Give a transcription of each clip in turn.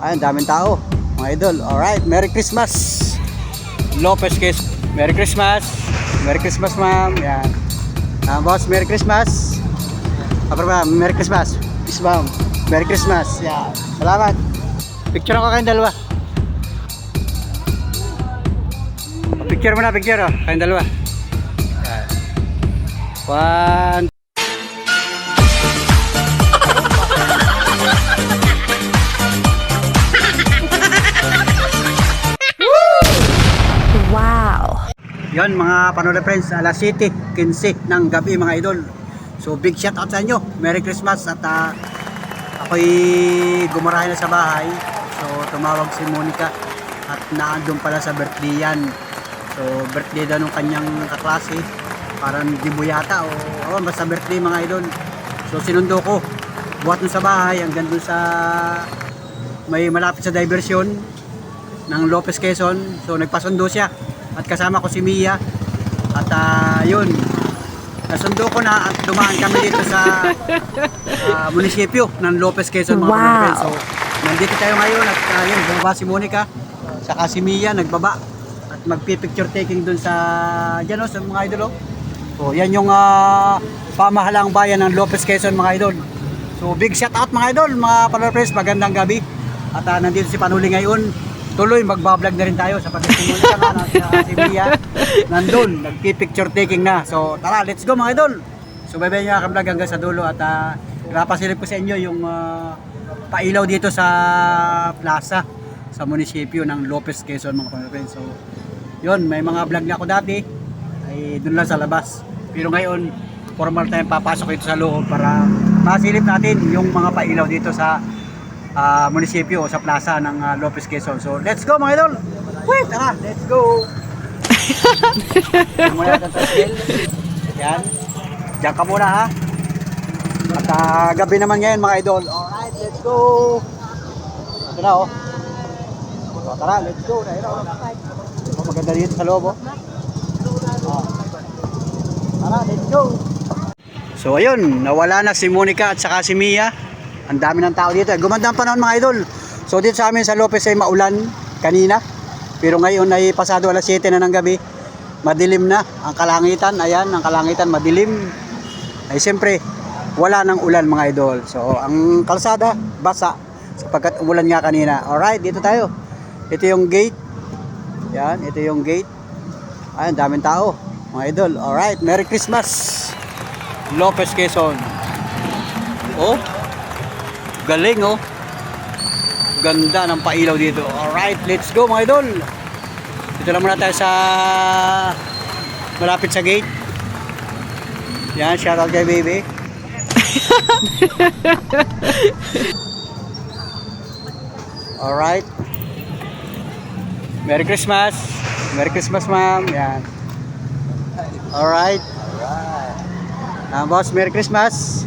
Ayun, daming tao, mga idol. Alright, Merry Christmas Lopez Quezon. Merry Christmas. Merry Christmas, ma'am. Yan. Boss, Merry Christmas. Merry Christmas. Peace, ma'am. Merry Christmas. Yan. Salamat. Picture ako kayong dalawa. Picture mo na, picture. Kayong dalawa. Yan. One. Yon mga Panola friends, alas 7:15 ng gabi mga idol. So big shout out sa inyo. Merry Christmas at ako'y gumarahin na sa bahay. So tumawag si Monica at naandun pala sa birthday yan. So birthday daw nung kanyang kaklase. Parang Dibo yata o basta birthday mga idol. So sinundo ko. Buhat nun sa bahay hanggang dun sa may malapit sa diversion ng Lopez Quezon. So nagpasundo siya. At kasama ko si Mia. At yun, nasundo ko na at dumaan kami dito sa munisipyo ng Lopez Quezon mga kapatid. So nandito tayo ngayon at yun, bumaba si Monica saka si Mia nagbaba at magpipicture taking dun sa dyan sa mga idol. So yan yung pamahalaang bayan ng Lopez Quezon mga idol. So big shout out mga idol, mga panola-friends, magandang gabi. At nandito si Panuli ngayon. Tuloy magbablog na rin tayo sa pagtitimuli ka sa si Mia. Nandun, nagpipicture taking na. So tara, let's go mga idol. So bye-bye nyo ka-vlog hanggang sa dulo. At pinapasilip ko sa inyo yung pailaw dito sa plaza sa munisipyo ng Lopez Quezon mga kapatid. So yun, may mga vlog na ako dati ay dun lang sa labas. Pero ngayon, formal tayong papasok ito sa loob para masilip natin yung mga pailaw dito sa munisipyo o sa plaza ng Lopez Quezon. So let's go mga idol. Wait, tara, let's go. Muna natin sa scale. Yan. Diyan ka muna ha. At gabi naman ngayon mga idol. Alright, let's go. Ito na oh. So, tara, let's go. Maganda dito sa loob oh. Tara, let's go. So ayun, nawala na si Monica at saka si Mia. Ang dami ng tao dito. Gumanda ang panahon mga idol. So dito sa amin sa Lopez ay maulan kanina. Pero ngayon ay pasado alas 7 na ng gabi. Madilim na ang kalangitan. Ayan, ang kalangitan madilim. Ay siyempre, wala nang ulan mga idol. So ang kalsada, basa. Sapagkat umulan nga kanina. Alright, dito tayo. Ito yung gate. Yan, ito yung gate. Ayan, daming tao mga idol. Alright, Merry Christmas Lopez Quezon. Oh, galing oh. Ganda ng pailaw dito. Alright, let's go mga idol. Dito lang muna tayo sa malapit sa gate. Yan, shout out kay baby. Alright. Merry Christmas. Merry Christmas ma'am. Yan. Alright. Boss, Merry Christmas.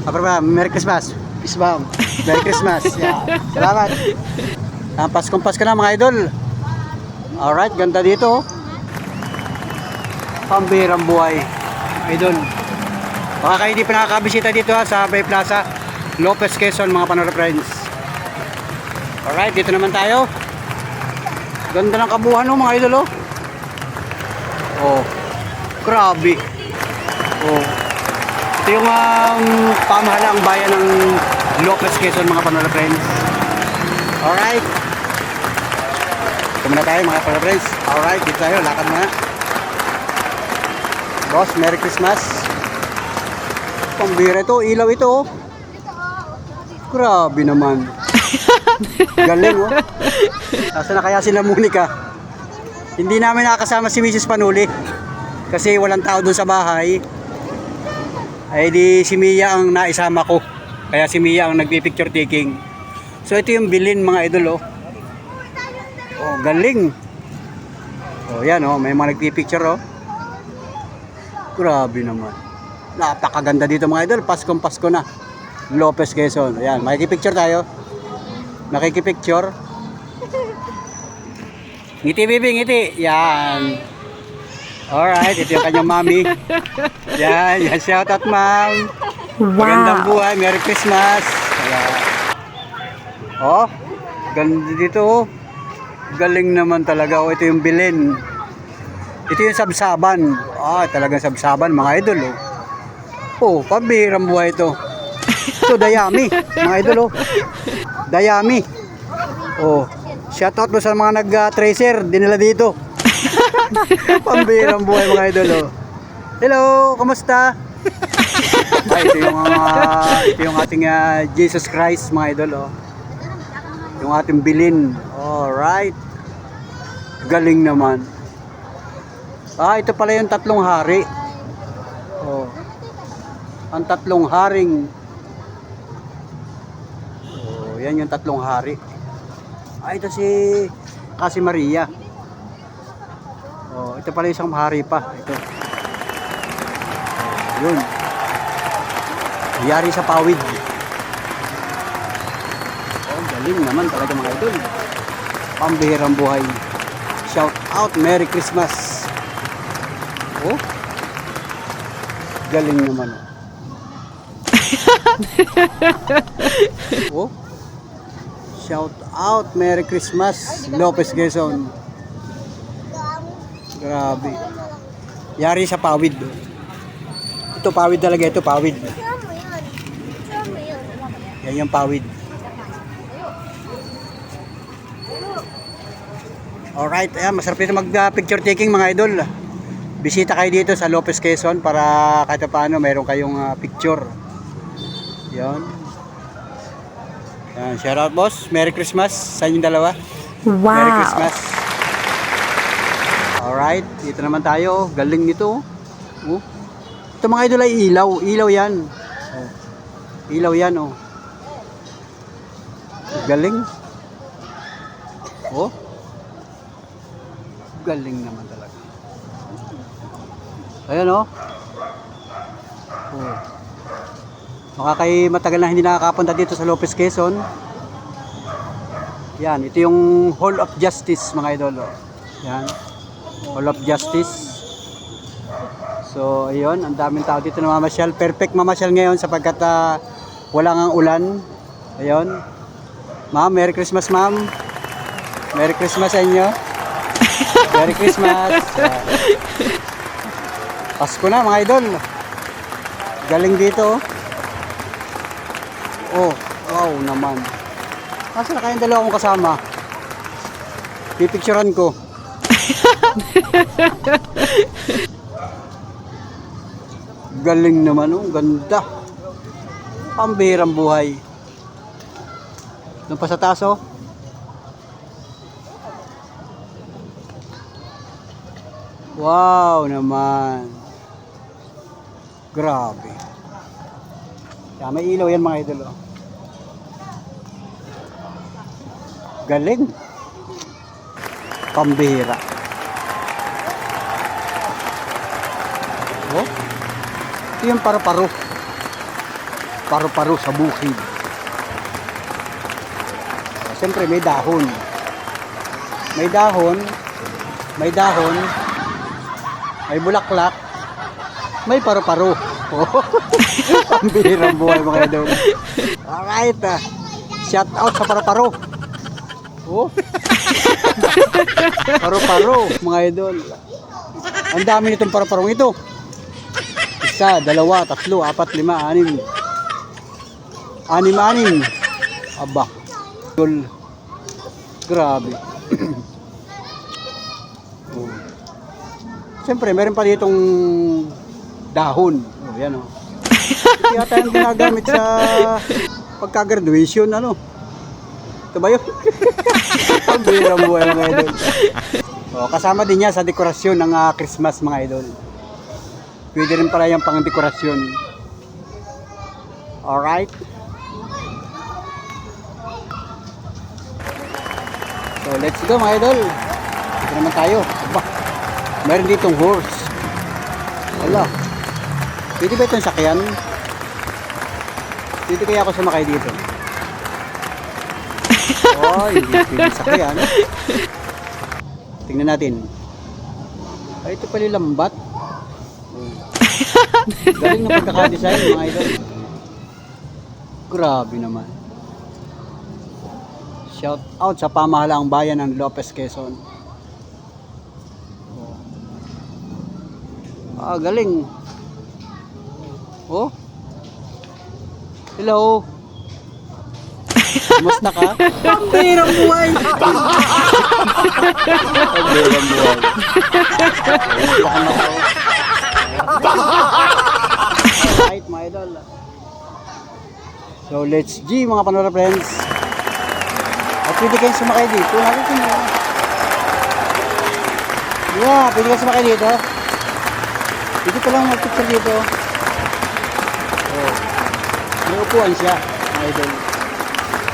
Merry Christmas. Peace, ma'am. Merry Christmas. Yeah. Salamat. Paskong Pasko na mga idol. Alright, ganda dito. Pambirang buhay. Idol. Baka kayo hindi pa nakakabisita dito sa Bay Plaza, Lopez Quezon mga Panola friends. Alright, dito naman tayo. Ganda ng kabuhan oh, mga idol oh. Oh. Grabe. Oh. Ito yung pamahalaang bayan ng Lopez Quezon mga Panola friends. Alright. Ito muna tayo mga Panola friends. Alright, dito tayo. Lakad muna. Boss, Merry Christmas. Pambira ito. Ilaw ito oh. Grabe naman. Galing oh. Nasaan na kaya sila Monica? Hindi namin nakakasama si Mrs. Panuli kasi walang tao doon sa bahay. Ay di si Mia ang naisama ko. Kaya si Mia ang nagpi-picture taking. So ito yung bilin mga idol oh. Oh, galing. Oh, yan oh, may mga nagpi-picture oh. Grabe naman. Napakaganda dito mga idol. Paskong Pasko na. Lopez Quezon. Ayan, makikipicture tayo. Nakikipicture. Ngiti bibi, ngiti. Yan. Alright, ito yung kanyang mami. Yan, yan. Shout out ma'am. Wow. Magandang buhay. Merry Christmas. Ayan. Oh, Ganda dito oh. Galing naman talaga. Oh, ito yung bilin. Ito yung sabsaban. Ah, talagang sabsaban mga idol oh. Oh, pabirang buhay ito. Ito dayami, mga idol oh. Dayami. Oh, shout out mo sa mga nag-tracer, dinala dito. Pambirang buhay mga idol oh. Hello, kamusta? Ay, ito yung ating Jesus Christ mga idol oh. Yung ating bilin. Alright. Galing naman. Ah, ito pala yung tatlong hari. Oh. Ang tatlong haring. Oh, yan yung tatlong hari. Ah, ito si Kasi Maria. Oh, ito pala isang hari pa. Ito. Oh, yun. Yari sa pawid. Oh, galing naman talaga mga idol. Pambihirang buhay. Shout out, Merry Christmas. Oh. Galing naman. Oh. Shout out, Merry Christmas, Lopez Quezon. Grabe. Yari sa pawid. Ito pawid talaga, ito pawid. Yan yung pawid. Alright, ayan, masarap dito mag-picture taking mga idol. Bisita kayo dito sa Lopez Quezon para kahit paano mayroon kayong picture. Yan. Yan, shout out boss. Merry Christmas sa inyong dalawa. Wow. Merry Christmas. Alright, dito naman tayo. Galing nito. Oh. Ito mga idol ay ilaw. Ilaw yan. Oh. Ilaw yan oh. Galing. Oh. Galing naman talaga. Ayan oh. Oh. Baka kayo matagal na hindi nakakapunta dito sa Lopez Quezon. Yan, ito yung Hall of Justice mga idol. Yan. Hall of Justice. So, ayun, ang daming tao dito na mamasyal. Perfect mamasyal ngayon sapagkat wala ngang ulan. Ayun. Ma'am, Merry Christmas ma'am. Merry Christmas sa inyo. Merry Christmas. Pasko na mga idol. Galing dito. Oh, wow naman. Asa na kayong dalawa kong kasama? Pipicturean ko. Galing naman oh, ganda. Pambihirang buhay. Doon pa sa taas oh. Wow naman. Grabe. Kaya may ilaw yan mga idol oh. Galing. Pambihira. Oh. Ito yung paru-paro. Paru-paro sa bukid. Siyempre may dahon. May dahon. May dahon. May bulaklak. May paru-paro. Oh. Pambihirang buhay mga idol. Alright. Shout out sa paru-paro. Oh. Paru-paro mga idol. Ang dami nitong paru-parong ito. Isa, dalawa, tatlo, apat, lima, anim. Anim. Aba. Idol. Grabe. Oh. Siyempre, meron pa ditong dahon. Oh, yan oh. Ito yata yung ginagamit sa pagka-graduation, ano. Ito ba yun? Pambihirang buhay mga idol. Oh, kasama din niya sa dekorasyon ng Christmas mga idol. Pwede rin pala yung pang dekorasyon. Alright. So let's go mga idol. Dito naman tayo. Aba, meron ditong horse. Wala. Pwede ba itong sakyan? Pwede kaya ako sumakay dito? Oh, hindi pwede sakyan. Tingnan natin. Ay, ito pala yung lambat. Galing na pagkakadesign mga idol. Grabe naman. Shout out sa pamahalaang bayan ng Lopez, Quezon. Galing. Oh. Hello. Kumusta ka? Pambirang buhay. Pambirang buhay. Alright, mga idol. So, let's G, mga Panora friends. At pwede kayong sumakay dito. Nakita nyo. Yeah, pwede kayong sumakay dito. Pwede ko lang mag-picture dito. Oh. May upuan siya, mga idol.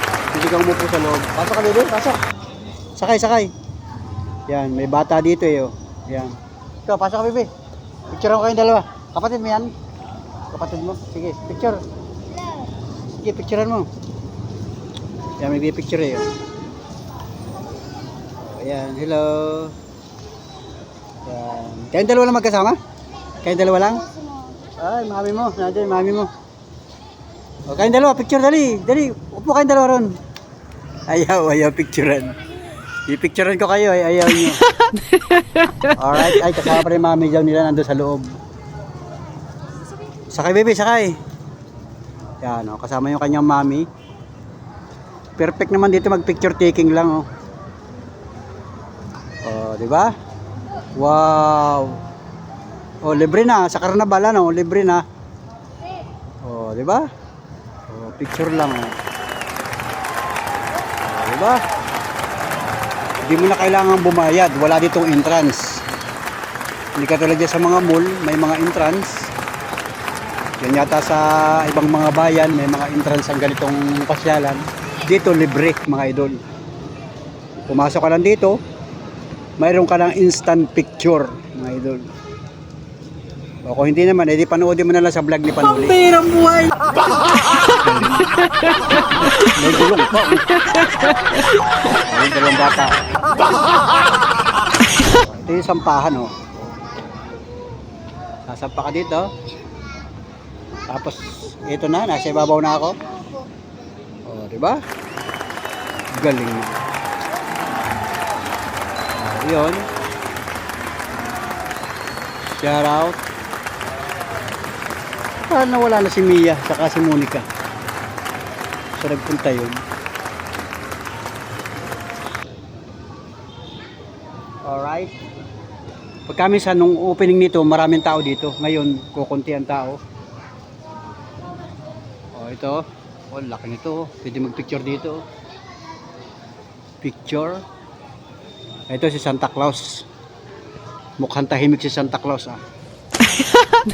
Pwede kang umupo sa loob. Pasok ka dito, pasok. Sakay, sakay. Yan, may bata dito eh. Oh. Yan. Ito, pasok ka, bebe. Picture mo kayong dalawa. Kapatid mo yan? Kapatid mo? Sige, picture. Sige, picturean mo. Yan, may picture eh. Oh. Ayan, hello. Yan. Kayong dalawa lang magkasama? Kayong dalawa lang? Ay, mami mo. Nandiyan, mami mo. O, kayong dalawa, picture, dali. Dali, upo kayong dalawa ron. Ayaw picturean. I-picturean ko kayo, ayaw nyo. Alright, ay, kasama pa rin mami daw nila nandun sa loob. Sakay, baby, sakay. Yan, o, kasama yung kanyang mami. Perfect naman dito mag-picture taking lang, oh. Oh, di ba? Wow. Oh, libre na sa Carnaval, ano? Libre na. Oh, di ba? Oh, picture lang, oh. Oh, di ba? Hindi mo na kailangan bumayad, wala ditong entrance. Hindi katulad dyan sa mga mall, may mga entrance. Yan yata sa ibang mga bayan, may mga entrance ang ganitong pasyalan. Dito libre, mga idol. Pumasok ka lang dito, mayroon ka ng instant picture, mga idol. O kung hindi naman, edi panoodin mo na lang sa vlog ni Panuli. Pambirang buhay! May gulong pa. May dalawang bata. Ito yung sampahan, oh. Sasampa ka dito. Tapos, ito na, nasa ibabaw na ako. O, diba? Galing na. Yun. Shout out. Paano wala na si Mia saka si Monica? So nagpunta yun. Alright. Pagkaminsan nung opening nito, maraming tao dito. Ngayon, kukunti ang tao. O ito. O laki nito. Pwede mag-picture dito. Picture. Ito si Santa Claus. Mukhang tahimik si Santa Claus, ah.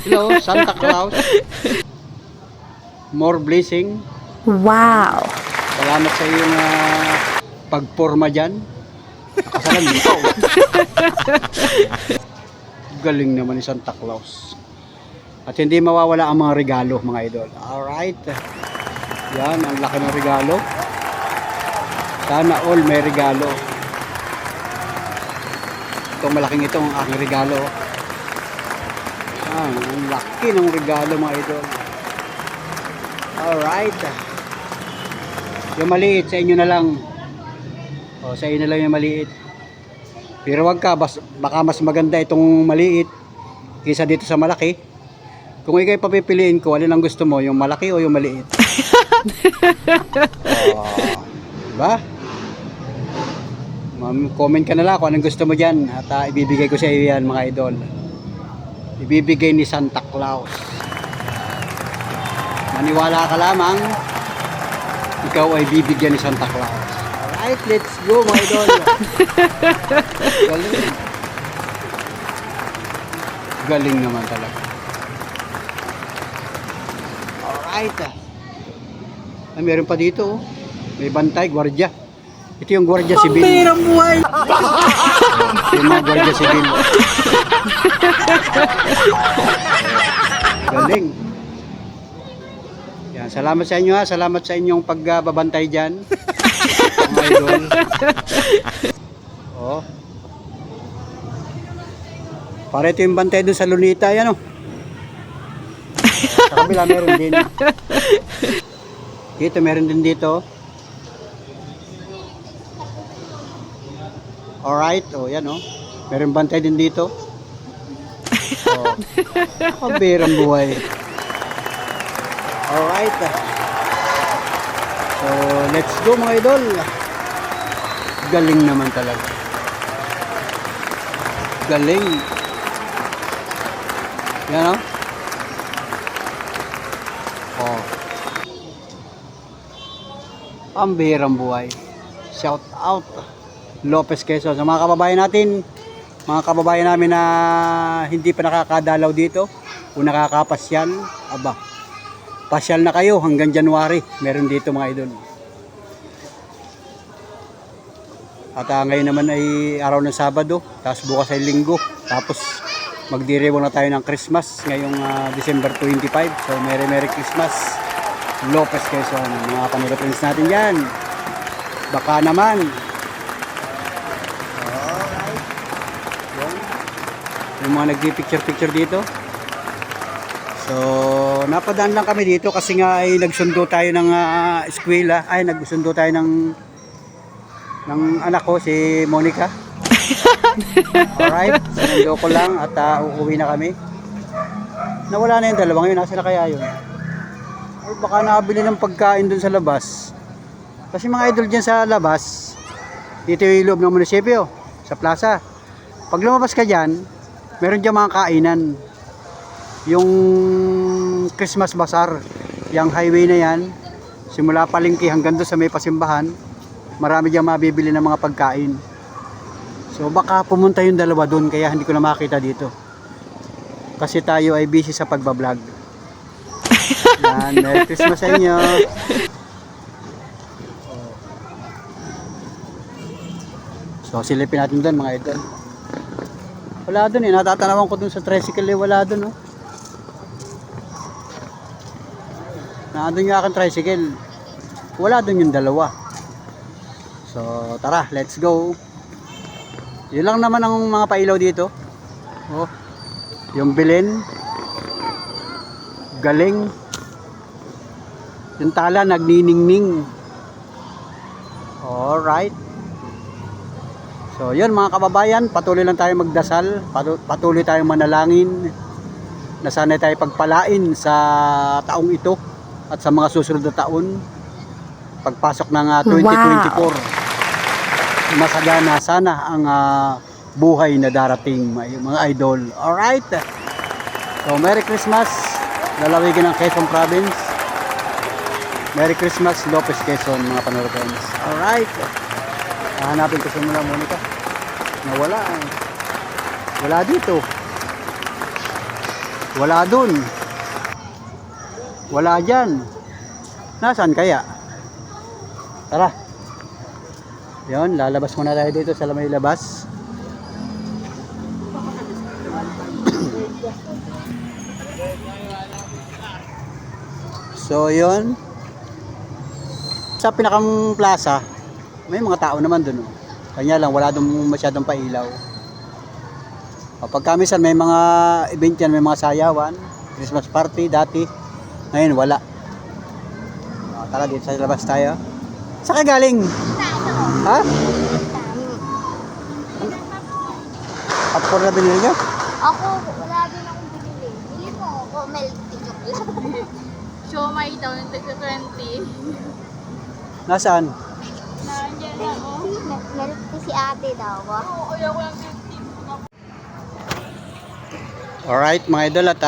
Hello, Santa Claus. More blessing. Wow. Salamat sa iyong pagporma dyan. Nakasalan dito. Galing naman ni Santa Claus. At hindi mawawala ang mga regalo, mga idol. Alright. Yan, ang laki ng regalo. Sana all may regalo. Itong malaking ito ang aking regalo. Ang laki ng regalo, mga idol. Alright. Yung maliit sa inyo na lang. O, sa inyo na lang yung maliit. Pero wag ka, baka mas maganda itong maliit kaysa dito sa malaki. Kung ikay papipiliin ko, alin ang gusto mo, yung malaki o yung maliit? Diba? Comment ka na lang kung anong gusto mo dyan. At ibibigay ko sa iyo yan, mga idol. Ibibigay ni Santa Claus. Maniwala ka lamang, ikaw ay bibigyan ni Santa Claus. Alright, let's go, mga idol. Galing. Galing naman talaga. Alright. Ay, meron pa dito. May bantay, gwardiya. Ito yung gwardiya sibil. Pambirang buhay! Yung mga gwardiya sibil. Galing. Yan, salamat sa inyo, ha. Salamat sa inyong pagbabantay dyan. Mga idol. Oh. Para ito yung bantay doon sa Lunita, yan, oh. Sa kabila meron din. Dito meron din dito. Alright, oh yan oh. Meron bantay din dito. Oh. Pambirang buhay. Alright. So, let's go mga idol. Galing naman talaga. Galing. Yan oh. Oh. Pambihirang buhay. Shout out Lopez Quezon. Sa mga kababayan natin, mga kababayan namin na hindi pa nakakadalaw dito o nakakapasyal, aba, pasyal na kayo hanggang January. Meron dito mga idol. At ngayon naman ay araw ng Sabado, tapos bukas ay Linggo, tapos magdiriwang na tayo ng Christmas ngayong December 25. So Merry Christmas Lopez Quezon. Mga panulapins natin yan, baka naman. Alright. Yung mga nagpipicture dito. So napadaan lang kami dito kasi nga ay nagsundo tayo ng eskwela, ay nagsundo tayo ng anak ko si Monica. Alright, sinundo ko lang at uuwi na kami. Nawala na yung dalawang yun, nasa na kaya yun? Or baka nakabili ng pagkain dun sa labas. Kasi mga idol dyan sa labas, dito yung loob ng munisipyo, sa plaza. Pag lumabas ka dyan, meron dyan mga kainan. Yung Christmas Bazaar, yung highway na yan, simula palengke hanggang doon sa may pasimbahan, marami dyan mabibili ng mga pagkain. So baka pumunta yung dalawa doon, kaya hindi ko na makita dito. Kasi tayo ay busy sa pagbablog. Yan, Merry Christmas sa inyo. So silipin natin doon mga idol. Wala doon eh, natatanawan ko doon sa tricycle eh, wala doon oh. Nandun yung aking tricycle. Wala doon yung dalawa. So tara, let's go. Yun lang naman ang mga pailaw dito. Oh, yung bilin. Galing. Yung tala nagniningning. Alright. So yun mga kababayan, patuloy lang tayo magdasal, patuloy tayong manalangin na sana tayo pagpalain sa taong ito at sa mga susunod na taon pagpasok ng 2024. Wow. Masagana sana ang buhay na darating mga idol. Alright. So Merry Christmas lalawigan ng Quezon Province. Merry Christmas Lopez Quezon mga panurfans. Alright. Hanapin ko si Monica. Nawala eh. Wala dito. Wala dun. Wala dyan. Nasaan kaya? Tara. Yun, lalabas muna tayo dito sa may labas. So yun, sa pinakang plaza may mga tao naman dun oh. Kanya lang wala dun masyadong pailaw. Pag kamisan may mga event yan, may mga sayawan, Christmas party dati. Ngayon wala. Tara dito sa labas tayo. Saan ka galing? Ha? Popcorn na binili nyo? Ako, wala din akong binili. Bili mo ako, milk chocolate. Siomay daw, yung 20. Nandiyan Nasaan? ako. Meron ko si ate daw. Oo, ayaw ko lang 50. Alright mga idol at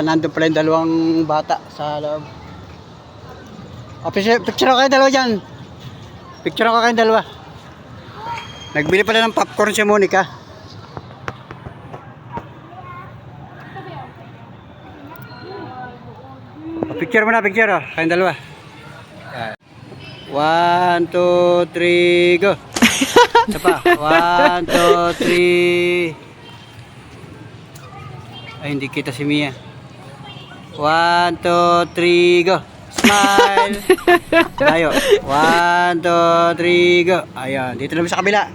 nandun pala yung dalawang bata sa loob. Picture ako kayong dalawa dyan. Picture ako kayong dalawa. Nagbili pala ng popcorn si Monica. Picture mo na, picture oh. Kayong dalawa. 1, 2, 3, go. Isa pa. 1, 2, 3. Ay, hindi kita si Mia. 1, 2, 3, go. Smile. Tayo. 1, 2, 3, go. Ayan, dito naman sa kabila.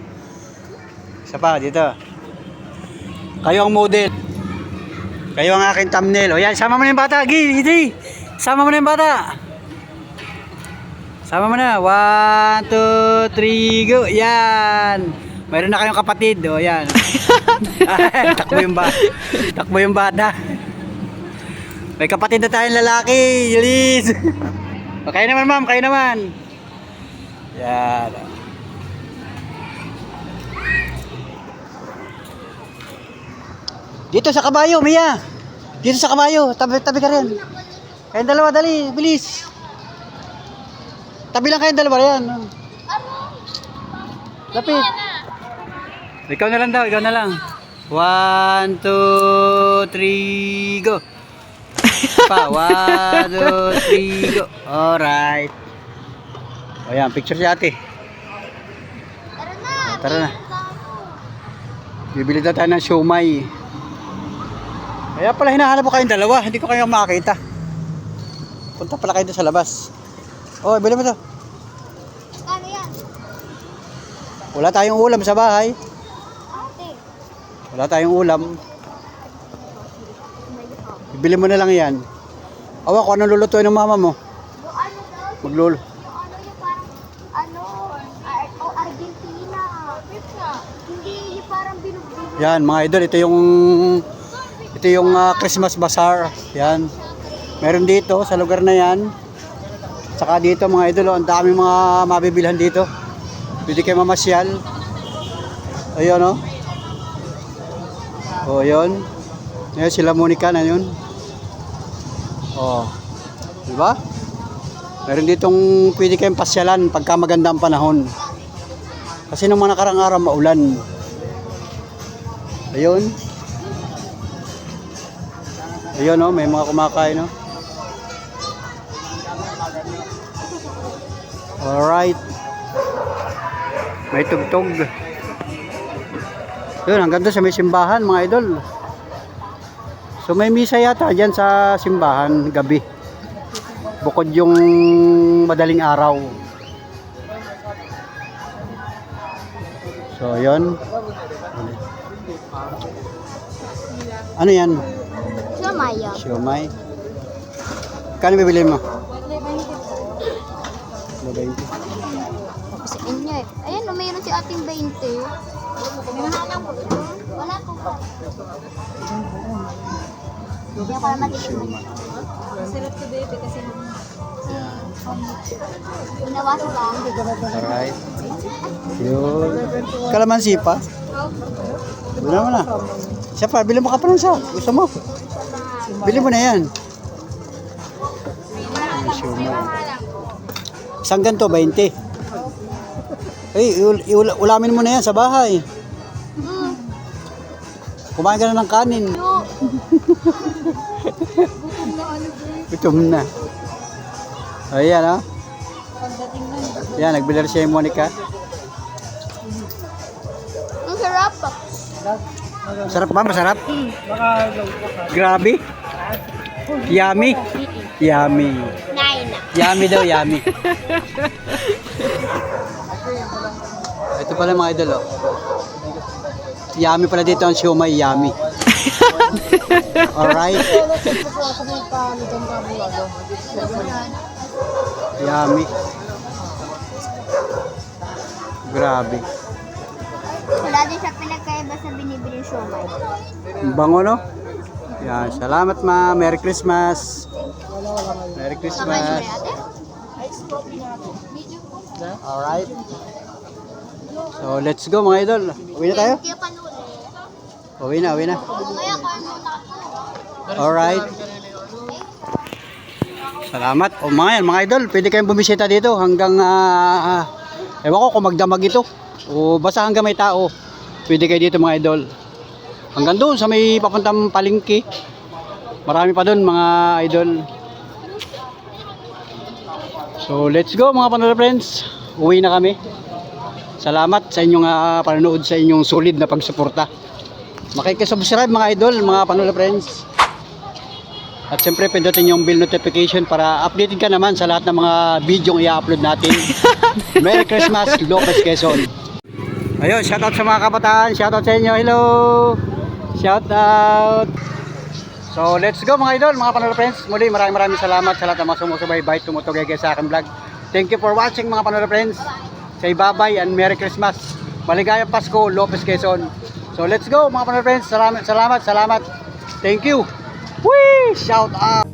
Isa pa, dito. Kayo ang model. Kayo ang aking thumbnail. O yan, sama mo na yung bata. Gidi. Sama mo na yung bata. Sama mo na. 1, 2, 3, go. Yan. Mayroon na kayong kapatid, o yan. Takbo yung bata. May kapatid na tayong lalaki, Yulis. O, kayo naman ma'am, kayo naman. Yan. Dito sa kabayo, Mia. Dito sa kabayo, tabi ka rin. Kayong dalawa, dali, bilis. Tabi lang kayong dalawa yan. Lapit. Ikaw na lang daw, ikaw na lang. 1, 2, 3, go. Pa, 1, 2, 3, go. Alright. O yan, picture si ate. Tara na. Tara na. Bibili na tayo ng siomay. Kaya pala hinahanap ko kayong dalawa, hindi ko kayo makakita. Punta pala kayo doon sa labas. Oh, bili mo to. Kano yan? Wala tayong ulam sa bahay. Ate. Wala tayong ulam. Bibili mo na lang yan. Awa ko, anong lulutuin ng mama mo? Yung ano daw? Maglulo. Yung ano yung parang, Argentina. Hindi, yung parang binubino. Yan, mga idol, ito yung Christmas Bazaar. Yan. Meron dito sa lugar na yan. Saka dito mga idol, ang dami mga mabibilhan dito. Pwede kayo mamasyal. Ayun, oh. Oh, yun. Ayun, sila Monica na yun. Oh. Diba? Meron ditong pwede kayong pasyalan pagka maganda ang panahon. Kasi nung mga nakarang araw maulan. Ayun. Ayun, oh, may mga kumakain, oh. Alright. May tugtog. Yun, hanggang doon sa may simbahan, mga idol. So may misa yata dyan sa simbahan, gabi. Bukod yung madaling araw. So, yun. Ano yan? Siomaya. Siomay. Kano bibili mo? 20. Sa inyo eh. Ayan, mayroon si ating 20. Wala po. Hindi ako naman titignan. Sarap to baby kasi Binawas ba? Alright. Yun. Kalamansi pa? Bili mo na. Siya pa, bili mo ka pa ng isa. Gusto mo? Bili mo na yan. Isang ganito, 20. Ulamin mo na yan sa bahay. Kumain ka na ng kanin. Gutom na. Ayan, oh. Yan, nagbilar siya yung Monica. Ang sarap. Sarap ba? Masarap? Grabe. Yummy. Yummy. 9. Yummy daw, yummy. Ito pala mga idol, oh. Yummy pala dito ang siomay, yummy. Alright. Yummy. Grabe. Wala din siya pinagkaiba sa binibili siomay. Ang bango, no? Yan, salamat ma. Merry Christmas. Merry Christmas. Alright. So, let's go mga idol. Uwi na tayo? Kaya panuli. Uwi na. Kaya kaya muna ako. Alright. Salamat. O mga idol, pwede kayong bumisita dito hanggang, ewan ko kung magdamag ito. O basta hanggang may tao. Pwede kayo dito mga idol. Hanggang doon sa may papuntang palengke. Marami pa doon mga idol. So let's go mga panood friends. Uwi na kami. Salamat sa inyong panonood, sa inyong solid na pagsuporta. Makikisubscribe mga idol, mga panood friends. At siyempre pindutin yung bell notification para updated ka naman sa lahat ng mga video i-upload natin. Merry Christmas, Lopez Quezon. Ayun, shoutout sa mga kabataan, shoutout sa inyo, hello! Shoutout! So let's go mga idol, mga panood friends. Muli maraming salamat sa lahat ng mga sumusubaybay, tumutugay sa aking vlog. Thank you for watching mga panood friends. Say bye-bye and Merry Christmas. Maligayang Pasko, Lopez, Quezon. So let's go mga panonood friends. Salamat. Thank you. Whee! Shout out.